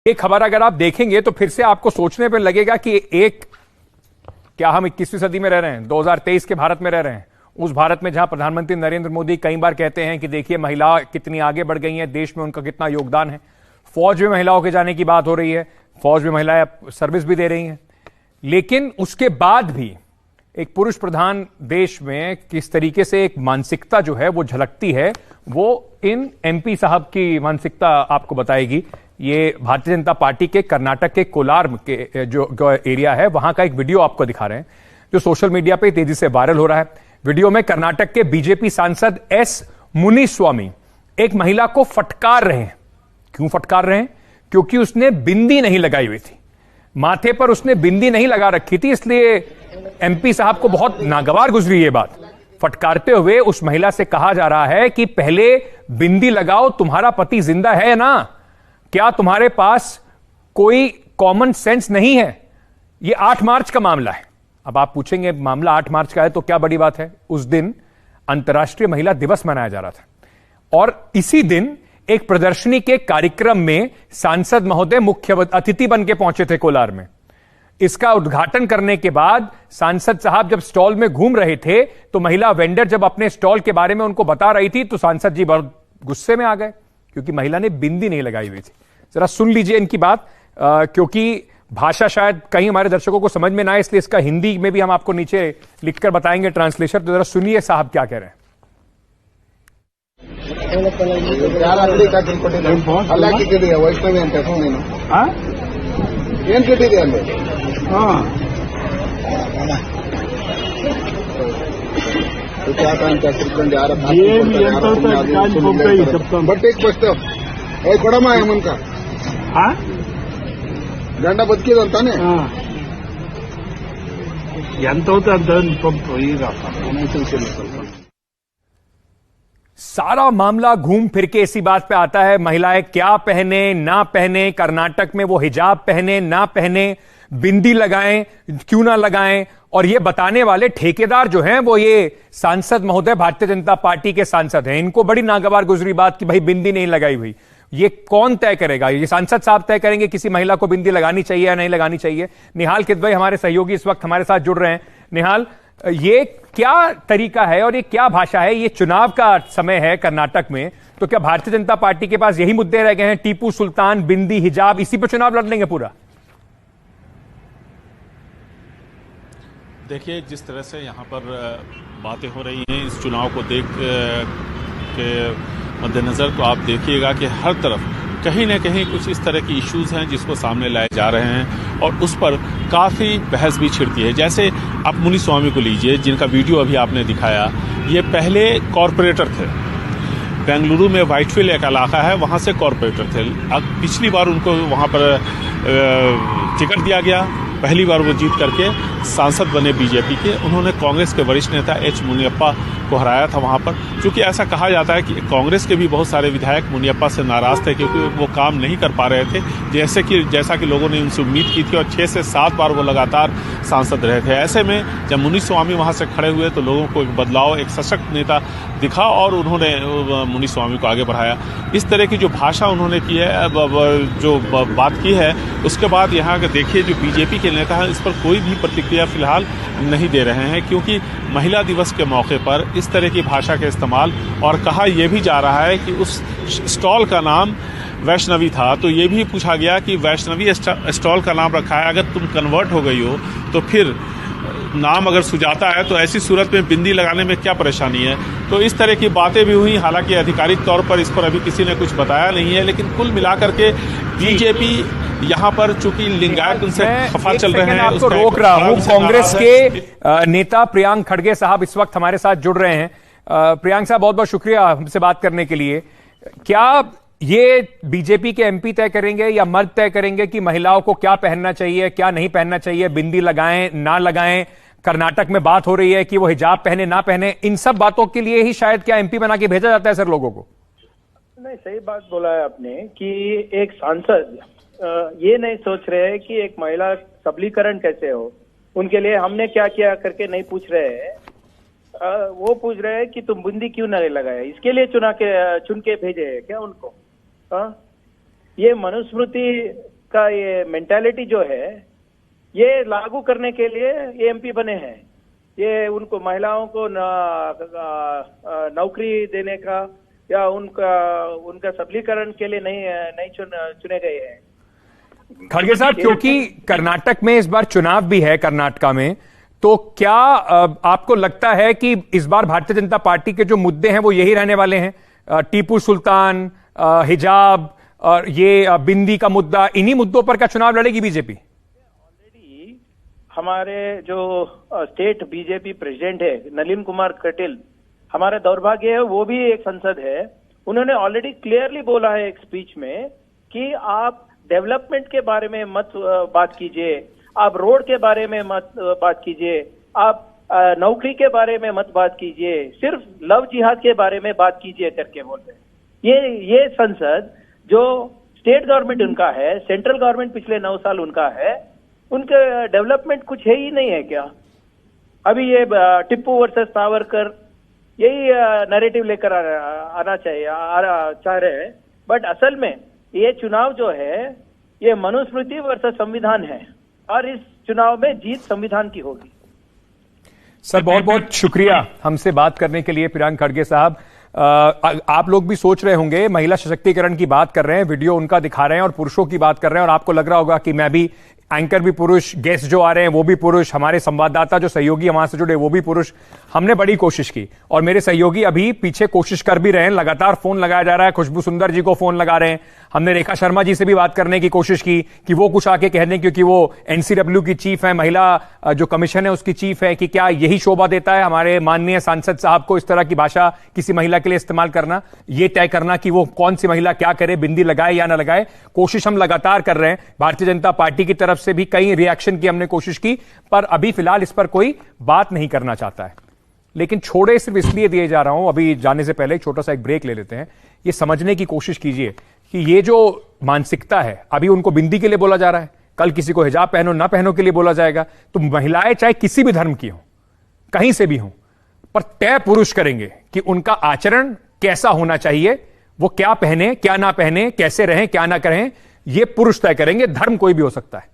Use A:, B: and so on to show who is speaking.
A: ये खबर अगर आप देखेंगे तो फिर से आपको सोचने पर लगेगा कि क्या हम 21वीं सदी में रह रहे हैं, 2023 के भारत में रह रहे हैं। उस भारत में जहां प्रधानमंत्री नरेंद्र मोदी कई बार कहते हैं कि देखिए महिला कितनी आगे बढ़ गई हैं, देश में उनका कितना योगदान है। फौज में महिलाओं के जाने की बात हो रही है, फौज में महिलाएं सर्विस भी दे रही हैं, लेकिन उसके बाद भी एक पुरुष प्रधान देश में किस तरीके से एक मानसिकता जो है वो झलकती है, वो इन एमपी साहब की मानसिकता आपको बताएगी। ये भारतीय जनता पार्टी के कर्नाटक के कोलार के जो एरिया है वहां का एक वीडियो आपको दिखा रहे हैं जो सोशल मीडिया पे तेजी से वायरल हो रहा है। वीडियो में कर्नाटक के बीजेपी सांसद एस मुनिस्वामी एक महिला को फटकार रहे हैं। क्यों फटकार रहे हैं? क्योंकि उसने बिंदी नहीं लगाई हुई थी, माथे पर उसने बिंदी नहीं लगा रखी थी, इसलिए एमपी साहब को बहुत नागवार गुजरी ये बात। फटकारते हुए उस महिला से कहा जा रहा है कि पहले बिंदी लगाओ, तुम्हारा पति जिंदा है ना, क्या तुम्हारे पास कोई कॉमन सेंस नहीं है? यह 8 मार्च का मामला है। अब आप पूछेंगे मामला 8 मार्च का है तो क्या बड़ी बात है? उस दिन अंतर्राष्ट्रीय महिला दिवस मनाया जा रहा था और इसी दिन एक प्रदर्शनी के कार्यक्रम में सांसद महोदय मुख्य अतिथि बन के पहुंचे थे कोलार में। इसका उद्घाटन करने के बाद सांसद साहब जब स्टॉल में घूम रहे थे तो महिला वेंडर जब अपने स्टॉल के बारे में उनको बता रही थी तो सांसद जी बहुत गुस्से में आ गए क्योंकि महिला ने बिंदी नहीं लगाई हुई थी। जरा सुन लीजिए इनकी बात, क्योंकि भाषा शायद कहीं हमारे दर्शकों को समझ में ना आए, इसलिए इसका हिंदी में भी हम आपको नीचे लिखकर बताएंगे ट्रांसलेशन। तो जरा सुनिए साहब क्या कह रहे हैं।
B: वैष्णवी बट एक फस्ट ಕೊಡಮ್ಮ ಮುನ್ಕ ಗಂಡ ಬದುಕಿದಂತಾನೆ
A: सारा मामला घूम फिर के इसी बात पे आता है, महिलाएं क्या पहने ना पहने, कर्नाटक में वो हिजाब पहने ना पहने, बिंदी लगाएं क्यों ना लगाएं, और ये बताने वाले ठेकेदार जो हैं वो ये सांसद महोदय भारतीय जनता पार्टी के सांसद हैं। इनको बड़ी नागवार गुजरी बात कि भाई बिंदी नहीं लगाई हुई। ये कौन तय करेगा? ये सांसद साहब तय करेंगे किसी महिला को बिंदी लगानी चाहिए या नहीं लगानी चाहिए। निहाल किदवई हमारे सहयोगी इस वक्त हमारे साथ जुड़ रहे हैं। निहाल, ये क्या तरीका है और ये क्या भाषा है? ये चुनाव का समय है कर्नाटक में, तो क्या भारतीय जनता पार्टी के पास यही मुद्दे रह गए हैं, टीपू सुल्तान, बिंदी, हिजाब, इसी पर चुनाव लड़ लेंगे पूरा?
C: देखिए, जिस तरह से यहाँ पर बातें हो रही हैं इस चुनाव को देख के मद्देनजर, तो आप देखिएगा कि हर तरफ कहीं न कहीं कुछ इस तरह की इश्यूज हैं जिसको सामने लाए जा रहे हैं और उस पर काफ़ी बहस भी छिड़ती है। जैसे आप मुनिस्वामी को लीजिए, जिनका वीडियो अभी आपने दिखाया, ये पहले कॉरपोरेटर थे। बेंगलुरु में व्हाइटफील्ड एक इलाका है, वहाँ से कॉरपोरेटर थे। अब पिछली बार उनको वहाँ पर टिकट दिया गया, पहली बार वो जीत करके सांसद बने बीजेपी के। उन्होंने कांग्रेस के वरिष्ठ नेता एच मुनियप्पा को हराया था वहाँ पर, क्योंकि ऐसा कहा जाता है कि कांग्रेस के भी बहुत सारे विधायक मुनियप्पा से नाराज थे क्योंकि वो काम नहीं कर पा रहे थे जैसा कि लोगों ने उनसे उम्मीद की थी, और 6 से 7 बार वो लगातार सांसद रहे थे। ऐसे में जब मुनिस्वामी वहाँ से खड़े हुए तो लोगों को एक बदलाव, एक सशक्त नेता दिखा और उन्होंने मुनिस्वामी को आगे बढ़ाया। इस तरह की जो भाषा उन्होंने की है, जो बात की है, उसके बाद यहाँ के देखिए जो बीजेपी के नेता हैं इस पर कोई भी प्रतिक्रिया फिलहाल नहीं दे रहे हैं, क्योंकि महिला दिवस के मौके पर इस तरह की भाषा के इस्तेमाल, और कहा यह भी जा रहा है कि उस स्टॉल का नाम वैष्णवी था, तो ये भी पूछा गया कि वैष्णवी स्टॉल का नाम रखा है, अगर तुम कन्वर्ट हो गई हो तो फिर नाम अगर सुजाता है तो ऐसी सूरत में बिंदी लगाने में क्या परेशानी है। तो इस तरह की बातें भी हुई। हालांकि आधिकारिक तौर पर इस पर अभी किसी ने कुछ बताया नहीं है, लेकिन कुल मिलाकर के बीजेपी यहाँ पर चूंकि लिंगायत उनसे खफा चल रहे हैं,
A: आपको रोक रहा हूँ। कांग्रेस के नेता प्रियांक खड़गे साहब इस वक्त हमारे साथ जुड़ रहे हैं। प्रियांक साहब, बहुत बहुत शुक्रिया हमसे बात करने के लिए। क्या ये बीजेपी के एमपी तय करेंगे या मर्द तय करेंगे कि महिलाओं को क्या पहनना चाहिए, क्या नहीं पहनना चाहिए, बिंदी लगाएं ना लगाएं? कर्नाटक में बात हो रही है कि वो हिजाब पहने ना पहने, इन सब बातों के लिए ही शायद क्या एमपी बना के भेजा जाता है सर लोगों को?
D: नहीं, सही बात बोला है आपने कि एक सांसद ये नहीं सोच रहे हैं कि एक महिला सबलीकरण कैसे हो, उनके लिए हमने क्या किया करके नहीं पूछ रहे हैं। वो पूछ रहे हैं कि तुम बिंदी क्यों नहीं लगाया, इसके लिए चुन के भेजे है क्या उनको? ये मनुस्मृति का ये मेंटालिटी जो है ये लागू करने के लिए ये एमपी बने हैं। ये उनको महिलाओं को नौकरी देने का या उनका सबलीकरण के लिए नहीं चुने गए हैं।
A: खड़गे साहब, क्योंकि कर्नाटक में इस बार चुनाव भी है कर्नाटका में, तो क्या आपको लगता है कि इस बार भारतीय जनता पार्टी के जो मुद्दे हैं वो यही रहने वाले हैं? टीपू सुल्तान, हिजाब और ये बिंदी का मुद्दा, इन्हीं मुद्दों पर क्या चुनाव लड़ेगी बीजेपी?
D: ऑलरेडी हमारे जो स्टेट बीजेपी प्रेसिडेंट है नलिन कुमार कटील, हमारा दुर्भाग्य है वो भी एक सांसद है। उन्होंने ऑलरेडी क्लियरली बोला है एक स्पीच में कि आप डेवलपमेंट के बारे में मत बात कीजिए, आप रोड के बारे में मत बात कीजिए, आप नौकरी के बारे में मत बात कीजिए, सिर्फ लव जिहाद के बारे में बात कीजिए करके बोल रहे। ये संसद जो स्टेट गवर्नमेंट उनका है, सेंट्रल गवर्नमेंट पिछले 9 साल उनका है, उनके डेवलपमेंट कुछ है ही नहीं है क्या? अभी ये टिप्पू वर्सेस सावरकर यही नैरेटिव लेकर आना चाहिए चाह रहे हैं, बट असल में ये चुनाव जो है ये मनुस्मृति वर्सेस संविधान है और इस चुनाव में जीत संविधान की होगी।
A: सर बहुत बहुत शुक्रिया हमसे बात करने के लिए प्रियांक खड़गे साहब। आप लोग भी सोच रहे होंगे, महिला सशक्तिकरण की बात कर रहे हैं, वीडियो उनका दिखा रहे हैं और पुरुषों की बात कर रहे हैं, और आपको लग रहा होगा कि मैं भी, एंकर भी पुरुष, गेस्ट जो आ रहे हैं वो भी पुरुष, हमारे संवाददाता जो सहयोगी हमारे से जुड़े वो भी पुरुष। हमने बड़ी कोशिश की और मेरे सहयोगी अभी पीछे कोशिश कर भी रहे हैं, लगातार फोन लगाया जा रहा है। खुशबू सुंदर जी को फोन लगा रहे हैं, हमने रेखा शर्मा जी से भी बात करने की कोशिश की कि वो कुछ आके कह दें, क्योंकि वो एनसीडब्ल्यू की चीफ है, महिला जो कमीशन है उसकी चीफ है, कि क्या यही शोभा देता है हमारे माननीय सांसद साहब को इस तरह की भाषा किसी महिला के लिए इस्तेमाल करना, ये तय करना कि वो कौन सी महिला क्या करे, बिंदी लगाए या ना लगाए। कोशिश हम लगातार कर रहे हैं। भारतीय जनता पार्टी की तरफ से भी कई रिएक्शन की हमने कोशिश की, पर अभी फिलहाल इस पर कोई बात नहीं करना चाहता है। लेकिन छोड़े सिर्फ इसलिए दिए जा रहा हूं, अभी जाने से पहले छोटा सा एक ब्रेक ले लेते हैं। ये समझने की कोशिश कीजिए कि ये जो मानसिकता है, अभी उनको बिंदी के लिए बोला जा रहा है, कल किसी को हिजाब पहनो ना पहनो के लिए बोला जाएगा। तो महिलाएं चाहे किसी भी धर्म की हो, कहीं से भी हो, पर तय पुरुष करेंगे कि उनका आचरण कैसा होना चाहिए, वो क्या पहने क्या ना पहने, कैसे रहें क्या ना करें, ये पुरुष तय करेंगे। धर्म कोई भी हो सकता है।